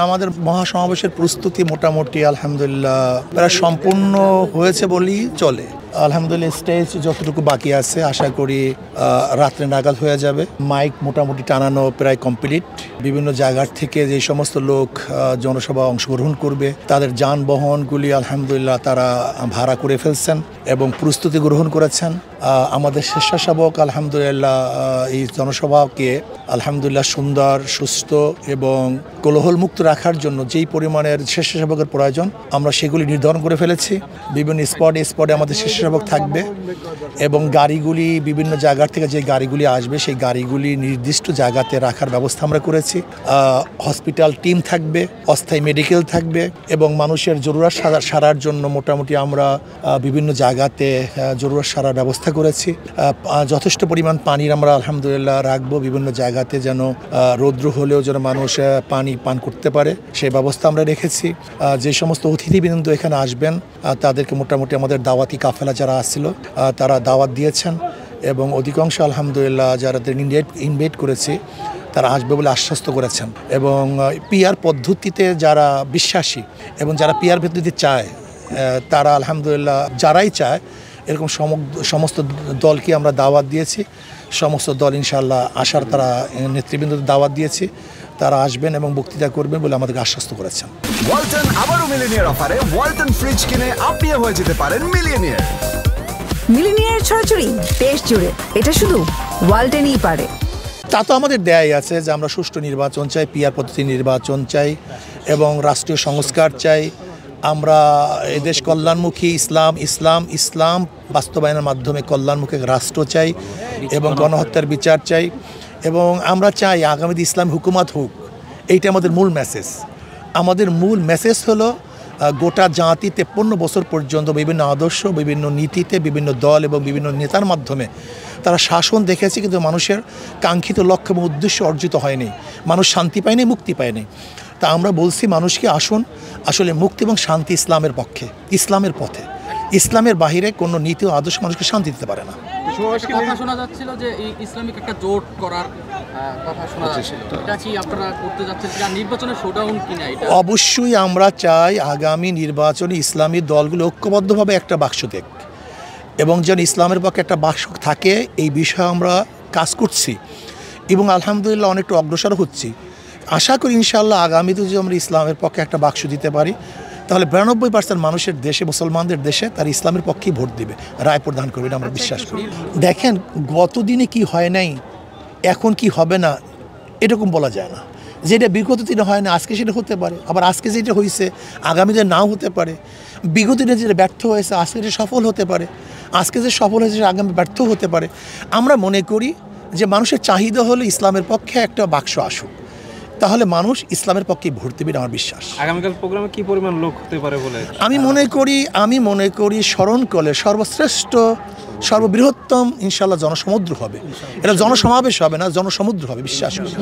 আমাদের মহাসমাবেশের প্রস্তুতি মোটামুটি আলহামদুলিল্লাহ প্রায় সম্পূর্ণ হয়েছে বলেই চলে। আলহামদুলিল্লাহ স্টেজ যতটুকু বাকি আছে আশা করি রাত্রে নাগাদ হয়ে যাবে। মাইক মোটামুটি টানানো প্রায় কমপ্লিট। বিভিন্ন জায়গার থেকে যে সমস্ত লোক জনসভা অংশগ্রহণ করবে তাদের যানবাহনগুলি আলহামদুলিল্লাহ তারা ভাড়া করে ফেলছেন এবং প্রস্তুতি গ্রহণ করেছেন। আমাদের স্বেচ্ছাসেবক আলহামদুলিল্লাহ এই জনসভাকে আলহামদুলিল্লাহ সুন্দর, সুস্থ এবং কোলাহলমুক্ত রাখার জন্য যেই পরিমাণের স্বেচ্ছাসেবকের প্রয়োজন আমরা সেগুলি নির্ধারণ করে ফেলেছি। বিভিন্ন স্পটে আমাদের স্বেচ্ছাসেবক থাকবে এবং গাড়িগুলি বিভিন্ন জায়গার থেকে যে গাড়িগুলি আসবে সেই গাড়িগুলি নির্দিষ্ট জায়গাতে রাখার ব্যবস্থা আমরা করেছি। হসপিটাল টিম থাকবে, অস্থায়ী মেডিকেল থাকবে এবং মানুষের জরুরত সারার জন্য মোটামুটি আমরা বিভিন্ন জায়গাতে জরুরত সারার ব্যবস্থা করেছি। যথেষ্ট পরিমাণ পানির আমরা আলহামদুলিল্লাহ রাখবো বিভিন্ন জায়গাতে, যেন রৌদ্র হলেও যেন মানুষ পানি পান করতে পারে সেই ব্যবস্থা আমরা রেখেছি। যে সমস্ত অতিথিবৃন্দ এখানে আসবেন তাদেরকে মোটামুটি আমাদের দাওয়াতি কাফেলা যারা আসছিল তারা দাওয়াত দিয়েছেন এবং অধিকাংশ আলহামদুলিল্লাহ যারা ইনভাইট করেছি তারা আসবে বলে আশ্বস্ত করেছেন। এবং পিআর পদ্ধতিতে যারা বিশ্বাসী এবং যারা পিআর পদ্ধতি চায় তারা আলহামদুলিল্লাহ যারাই চায় এরকম সমস্ত দলকে আমরা দাওয়াত দিয়েছি। সমস্ত দল ইনশাআল্লাহ আসার তারা নেতৃবৃন্দদের দাওয়াত দিয়েছি, তারা আসবেন এবং বক্তৃতা করবেন বলে আমাদেরকে আশ্বস্ত করেছেন। ওয়ালটন আবারও মিলিনিয়ার অফারে ওয়ালটন ফ্রিজ কিনে আপনিও হয়ে যেতে পারেন মিলিয়নিয়ার। মিলিনিয়ার ছড়াছড়ি দেশ জুড়ে, এটা শুধু ওয়ালটনই পারে। তা তো আমাদের দেয়াই আছে যে আমরা সুষ্ঠু নির্বাচন চাই, পিআর পদ্ধতি নির্বাচন চাই এবং রাষ্ট্রীয় সংস্কার চাই। আমরা এদেশ কল্যাণমুখী ইসলাম বাস্তবায়নের মাধ্যমে কল্যাণমুখী রাষ্ট্র চাই এবং গণহত্যার বিচার চাই এবং আমরা চাই আগামীতে ইসলামী হুকুমত হোক। এইটা আমাদের মূল মেসেজ। আমাদের মূল মেসেজ হলো গোটা জাতি 53 বছর পর্যন্ত বিভিন্ন আদর্শ, বিভিন্ন নীতিতে, বিভিন্ন দল এবং বিভিন্ন নেতার মাধ্যমে তারা শাসন দেখেছে, কিন্তু মানুষের কাঙ্ক্ষিত লক্ষ্য এবং উদ্দেশ্য অর্জিত হয়নি। মানুষ শান্তি পায়নি, মুক্তি পায়নি। তা আমরা বলছি মানুষকে আসুন, আসলে মুক্তি এবং শান্তি ইসলামের পক্ষে, ইসলামের পথে। ইসলামের বাহিরে কোনো নীতি ও আদর্শ মানুষকে শান্তি দিতে পারে না। কথা শোনা যাচ্ছিল যে ইসলামিক একটা জোট করার কথা শোনা যাচ্ছিল, এটা কি আপনারা করতে যাচ্ছেন কিনা? নির্বাচনের শোডাউন কিনা? এটা অবশ্যই আমরা চাই আগামী নির্বাচনে ইসলামী দলগুলো ঐক্যবদ্ধভাবে একটা বাক্স দেখ এবং যেন ইসলামের পক্ষে একটা বাক্স থাকে, এই বিষয়ে আমরা কাজ করছি এবং আলহামদুলিল্লাহ অনেকটা অগ্রসর হচ্ছি। আশা করি ইনশাআল্লাহ আগামীতে যদি আমরা ইসলামের পক্ষে একটা বাক্স দিতে পারি তাহলে 92% মানুষের দেশে, মুসলমানদের দেশে তারা ইসলামের পক্ষেই ভোট দিবে, রায় প্রদান করবে, আমরা বিশ্বাস করি। দেখেন গতদিনে কি হয় নাই, এখন কি হবে না এরকম বলা যায় না। যেটা বিগত দিনে হয় না আজকে সেটা হতে পারে, আবার আজকে যেটা হয়েছে আগামীতে নাও হতে পারে। বিগত দিনে যেটা ব্যর্থ হয়েছে আজকে যে সফল হতে পারে, আজকে যে সফল হয়েছে সেটা আগামী ব্যর্থ হতে পারে। আমরা মনে করি যে মানুষের চাহিদা হলো ইসলামের পক্ষে একটা বাক্স আসুক, তাহলে মানুষ ইসলামের পক্ষে ভোট দেবে, আমার বিশ্বাস। আগামীকাল প্রোগ্রামে কি পরিমাণ লোক হতে পারে বলে আমি মনে করি স্মরণকালে সর্বশ্রেষ্ঠ সর্ববৃহত্তম ইনশাআল্লাহ জনসমুদ্র হবে। এটা জনসমাবেশ হবে না, জনসমুদ্র হবে, বিশ্বাস করি।